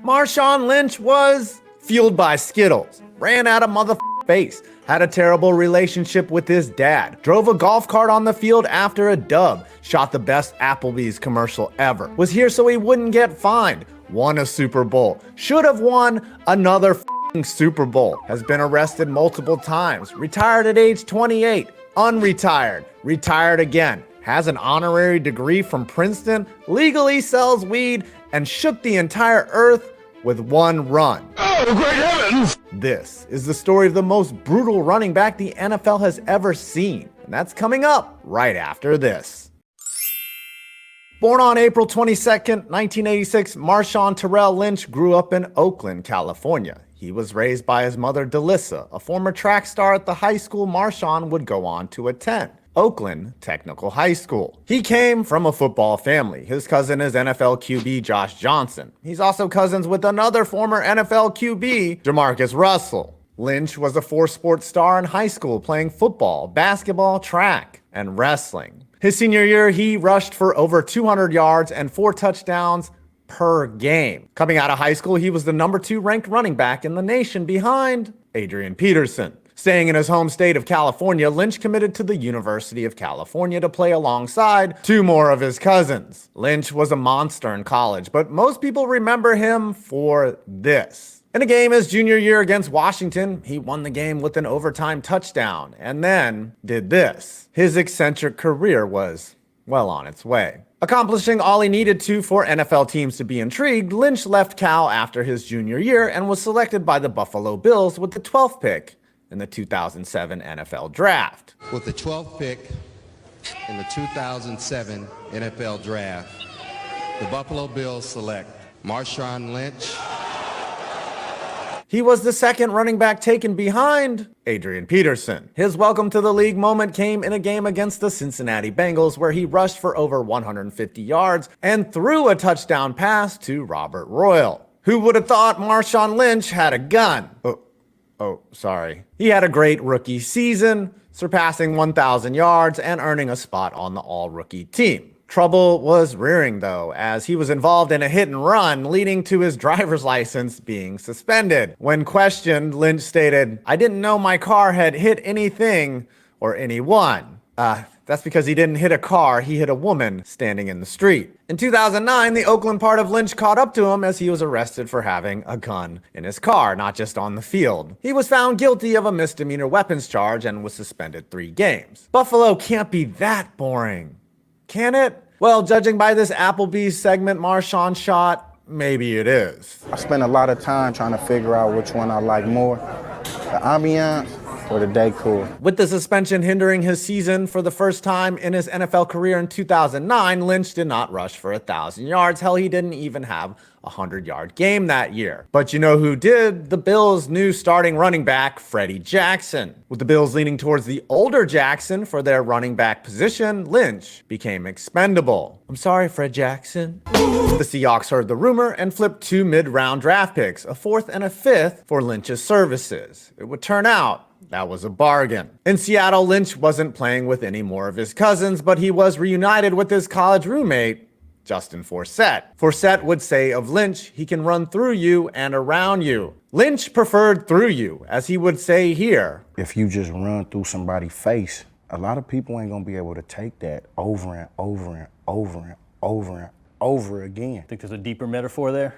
Marshawn Lynch was fueled by Skittles, ran out of motherfucking face, had a terrible relationship with his dad, drove a golf cart on the field after a dub, shot the best Applebee's commercial ever, was here so he wouldn't get fined, won a Super Bowl, should have won another Super Bowl, has been arrested multiple times, retired at age 28, unretired, retired again, has an honorary degree from Princeton, legally sells weed, and shook the entire earth with one run. Oh, great heavens! This is the story of the most brutal running back the NFL has ever seen, and that's coming up right after this. Born on April 22nd, 1986, Marshawn Terrell Lynch grew up in Oakland, California. He was raised by his mother, Delissa, a former track star at the high school Marshawn would go on to attend, Oakland Technical High School. He came from a football family. His cousin is NFL QB Josh Johnson. He's also cousins with another former NFL QB, Jamarcus Russell. Lynch was a four-sport star in high school, playing football, basketball, track, and wrestling. His senior year, he rushed for over 200 yards and 4 touchdowns per game. Coming out of high school, he was the number 2 ranked running back in the nation behind Adrian Peterson. Staying in his home state of California, Lynch committed to the University of California to play alongside 2 more of his cousins. Lynch was a monster in college, but most people remember him for this. In a game his junior year against Washington, he won the game with an overtime touchdown, and then did this. His eccentric career was well on its way. Accomplishing all he needed to for NFL teams to be intrigued, Lynch left Cal after his junior year and was selected by the Buffalo Bills with the 12th pick in the 2007 NFL Draft. With the 12th pick in the 2007 NFL Draft, the Buffalo Bills select Marshawn Lynch. He was the second running back taken behind Adrian Peterson. His welcome to the league moment came in a game against the Cincinnati Bengals where he rushed for over 150 yards and threw a touchdown pass to Robert Royal. Who would have thought Marshawn Lynch had a gun? Sorry. He had a great rookie season, surpassing 1,000 yards and earning a spot on the all-rookie team. Trouble was rearing, though, as he was involved in a hit and run, leading to his driver's license being suspended. When questioned, Lynch stated, "I didn't know my car had hit anything or anyone." That's because he didn't hit a car, he hit a woman standing in the street. In 2009, the Oakland part of Lynch caught up to him as he was arrested for having a gun in his car, not just on the field. He was found guilty of a misdemeanor weapons charge and was suspended 3 games. Buffalo can't be that boring, can it? Well, judging by this Applebee's segment Marshawn shot, maybe it is. I spent a lot of time trying to figure out which one I like more, the ambiance or the decor. With the suspension hindering his season for the first time in his NFL career in 2009, Lynch did not rush for 1,000 yards. Hell, he didn't even have a 100-yard game that year. But you know who did? The Bills' new starting running back, Freddie Jackson. With the Bills leaning towards the older Jackson for their running back position, Lynch became expendable. I'm sorry, Fred Jackson. The Seahawks heard the rumor and flipped 2 mid-round draft picks, a 4th and a 5th, for Lynch's services. It would turn out that was a bargain. In Seattle, Lynch wasn't playing with any more of his cousins, but he was reunited with his college roommate, Justin Forsett. Forsett would say of Lynch, he can run through you and around you. Lynch preferred through you, as he would say here. If you just run through somebody's face, a lot of people ain't gonna be able to take that over and over and over and over and over again. Think there's a deeper metaphor there?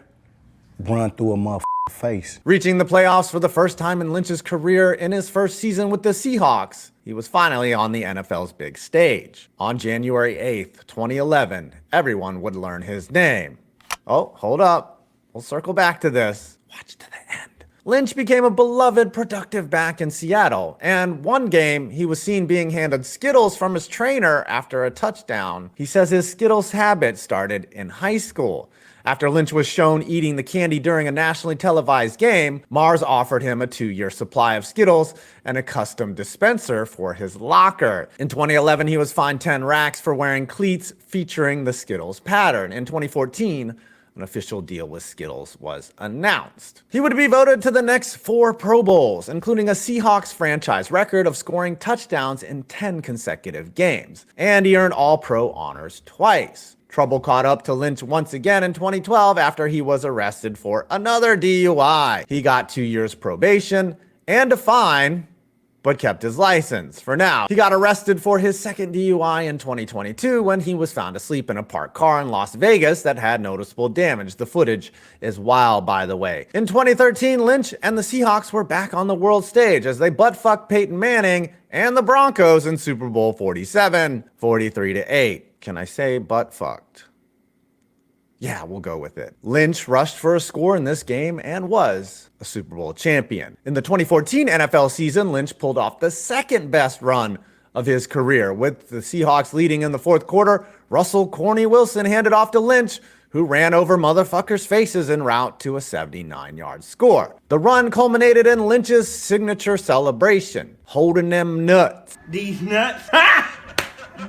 Run through a motherfucking face. Reaching the playoffs for the first time in Lynch's career in his first season with the Seahawks, he was finally on the NFL's big stage. On January 8th, 2011, everyone would learn his name. Oh, hold up. We'll circle back to this. Watch to the end. Lynch became a beloved, productive back in Seattle, and one game he was seen being handed Skittles from his trainer after a touchdown. He says his Skittles habit started in high school. After Lynch was shown eating the candy during a nationally televised game, Mars offered him a 2-year supply of Skittles and a custom dispenser for his locker. In 2011, he was fined 10 racks for wearing cleats featuring the Skittles pattern. In 2014, an official deal with Skittles was announced. He would be voted to the next 4 Pro Bowls, including a Seahawks franchise record of scoring touchdowns in 10 consecutive games. And he earned All-Pro honors twice. Trouble caught up to Lynch once again in 2012 after he was arrested for another DUI. He got 2 years probation and a fine, but kept his license for now. He got arrested for his second DUI in 2022 when he was found asleep in a parked car in Las Vegas that had noticeable damage. The footage is wild, by the way. In 2013, Lynch and the Seahawks were back on the world stage as they butt-fucked Peyton Manning and the Broncos in Super Bowl 47, 43-8. Can I say butt-fucked? Yeah, we'll go with it. Lynch rushed for a score in this game and was a Super Bowl champion. In the 2014 NFL season, Lynch pulled off the second best run of his career. With the Seahawks leading in the fourth quarter, Russell "Corny" Wilson handed off to Lynch, who ran over motherfuckers' faces en route to a 79-yard score. The run culminated in Lynch's signature celebration, holding them nuts. These nuts. Ha!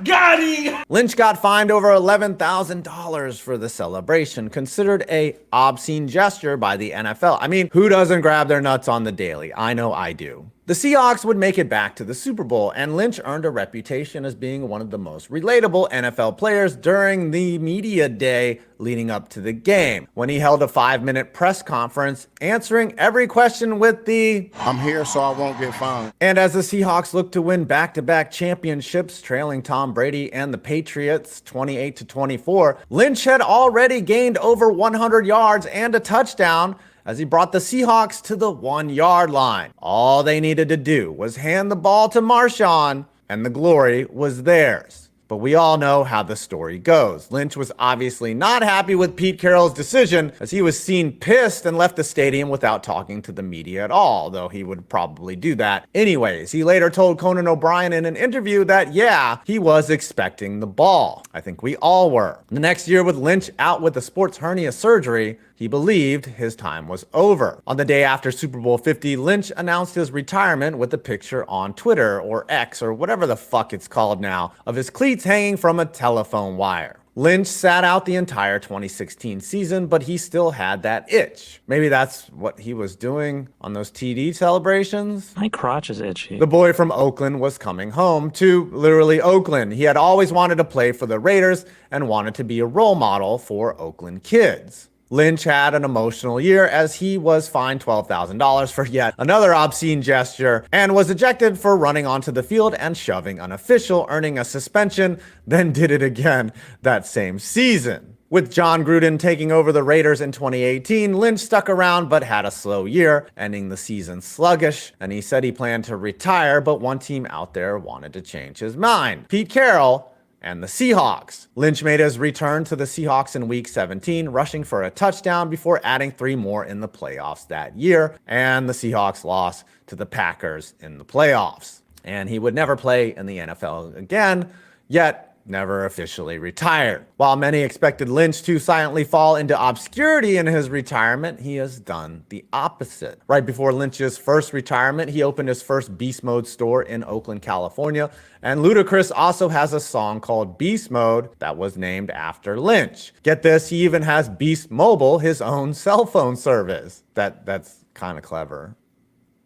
Got him! Lynch got fined over $11,000 for the celebration, considered a obscene gesture by the NFL. I mean, who doesn't grab their nuts on the daily? I know I do. The Seahawks would make it back to the Super Bowl, and Lynch earned a reputation as being one of the most relatable NFL players during the media day leading up to the game, when he held a 5-minute press conference answering every question with the "I'm here so I won't get fined." And as the Seahawks looked to win back-to-back championships, trailing Tom Brady and the Patriots 28-24, Lynch had already gained over 100 yards and a touchdown as he brought the Seahawks to the 1-yard line. All they needed to do was hand the ball to MARSHAWN, and the glory was theirs. But we all know how the story goes. Lynch was obviously not happy with Pete Carroll's decision, as he was seen pissed and left the stadium without talking to the media at all, though he would probably do that anyways. He later told Conan O'Brien in an interview that, yeah, he was expecting the ball. I think we all were. The next year, with Lynch out with a sports hernia surgery, he believed his time was over. On the day after Super Bowl 50, Lynch announced his retirement with a picture on Twitter, or X, or whatever the fuck it's called now, of his cleats hanging from a telephone wire. Lynch sat out the entire 2016 season, but he still had that itch. Maybe that's what he was doing on those TD celebrations? My crotch is itchy. The boy from Oakland was coming home to literally Oakland. He had always wanted to play for the Raiders and wanted to be a role model for Oakland kids. Lynch had an emotional year as he was fined $12,000 for yet another obscene gesture and was ejected for running onto the field and shoving an official, earning a suspension, then did it again that same season. With John Gruden taking over the Raiders in 2018, Lynch stuck around but had a slow year, ending the season sluggish, and he said he planned to retire, but one team out there wanted to change his mind: Pete Carroll and the Seahawks. Lynch made his return to the Seahawks in Week 17, rushing for a touchdown before adding 3 more in the playoffs that year, and the Seahawks lost to the Packers in the playoffs. And he would never play in the NFL again, yet never officially retired. While many expected Lynch to silently fall into obscurity in his retirement, he has done the opposite. Right before Lynch's first retirement, he opened his first Beast Mode store in Oakland, California, and Ludacris also has a song called Beast Mode that was named after Lynch. Get this, he even has Beast Mobile, his own cell phone service. That's kind of clever.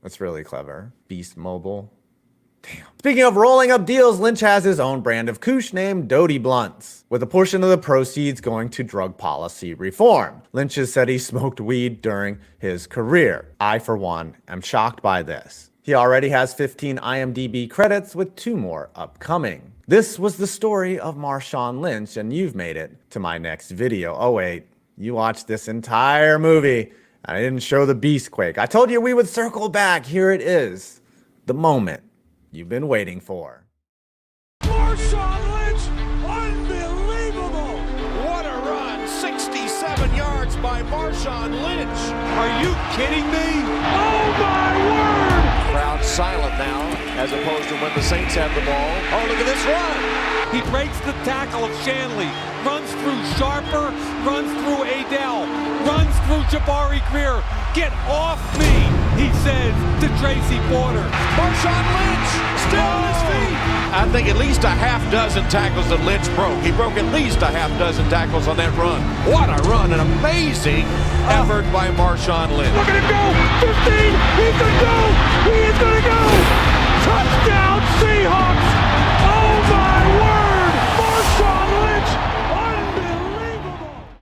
That's really clever. Beast Mobile. Damn. Speaking of rolling up deals, Lynch has his own brand of koosh named Doty Blunts, with a portion of the proceeds going to drug policy reform. Lynch has said he smoked weed during his career. I, for one, am shocked by this. He already has 15 IMDb credits, with 2 more upcoming. This was the story of MARSHAWN Lynch, and you've made it to my next video. Oh wait, you watched this entire movie, and I didn't show the Beastquake. I told you we would circle back. Here it is. The moment you've been waiting for. MARSHAWN Lynch, unbelievable! What a run, 67 yards by MARSHAWN Lynch. Are you kidding me? Oh my word! Crowd silent now, as opposed to when the Saints have the ball. Oh, look at this run! He breaks the tackle of Shanley, runs through Sharper, runs through Adele, runs through Jabari Greer. Get off me, he says to Tracy Porter. MARSHAWN Lynch still on his feet. I think at least a half dozen tackles that Lynch broke. He broke at least a half dozen tackles on that run. What a run, an amazing effort by MARSHAWN Lynch. Look at him go, 15, he's gonna go, he is gonna go, touchdown!